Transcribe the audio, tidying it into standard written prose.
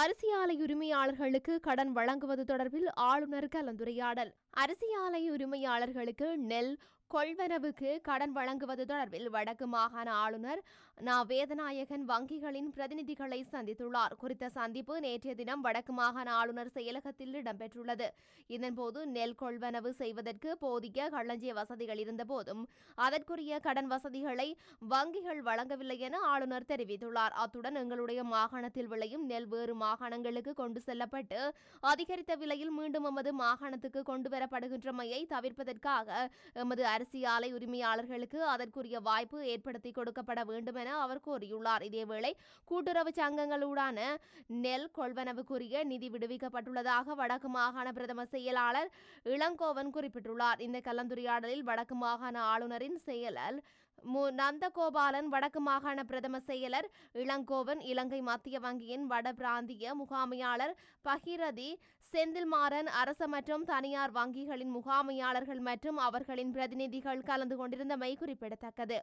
அரிசி ஆலை உரிமையாளர்களுக்கு கடன் வழங்குவது தொடர்பில் ஆளுநர் கலந்துரையாடல். அரிசி ஆலை உரிமையாளர்களுக்கு நெல் கொள்வனவுக்கு கடன் வழங்குவது தொடர்பில் வடக்கு மாகாண ஆளுநர் வேதநாயகன் வங்கிகளின் பிரதிநிதிகளை சந்தித்துள்ளார். குறித்த சந்திப்பு நேற்றைய தினம் வடக்கு மாகாண ஆளுநர் செயலகத்தில் இடம்பெற்றுள்ளது. இதன்போது நெல் கொள்வனவு செய்வதற்கு போதிய களஞ்சிய வசதிகள் இருந்தபோதும் அதற்குரிய கடன் வசதிகளை வங்கிகள் வழங்கவில்லை என ஆளுநர் தெரிவித்துள்ளார். அத்துடன் எங்களுடைய மாகாணத்தில் விளையும் நெல் வேறு மாகாணங்களுக்கு கொண்டு செல்லப்பட்டு அதிகரித்த விலையில் மீண்டும் எமது மாகாணத்துக்கு கொண்டு வரப்படுகின்றமையை தவிர்ப்பதற்காக எமது அரிசி ஆலை உரிமையாளர்களுக்கு அதற்குரிய வாய்ப்பு ஏற்படுத்தி கொடுக்கப்பட வேண்டும் என அவர் கோரியுள்ளார். இதேவேளை கூட்டுறவு சங்கங்களூடான நெல் கொள்வனவுக்குரிய நிதி விடுவிக்கப்பட்டுள்ளதாக வடக்கு மாகாண பிரதம செயலாளர் இளங்கோவன் குறிப்பிட்டுள்ளார். இந்த கலந்துரையாடலில் வடக்கு மாகாண ஆளுநரின் செயலர் நந்தகோபாலன், வடக்கு மாகாண பிரதம செயலர் இளங்கோவன், இலங்கை மத்திய வங்கியின் வட பிராந்திய முகாமையாளர் பகிரதி செந்தில்மாறன், அரச மற்றும் தனியார் வங்கிகளின் முகாமையாளர்கள் மற்றும் அவர்களின் பிரதிநிதிகள் கலந்து கொண்டிருந்தமை குறிப்பிடத்தக்கது.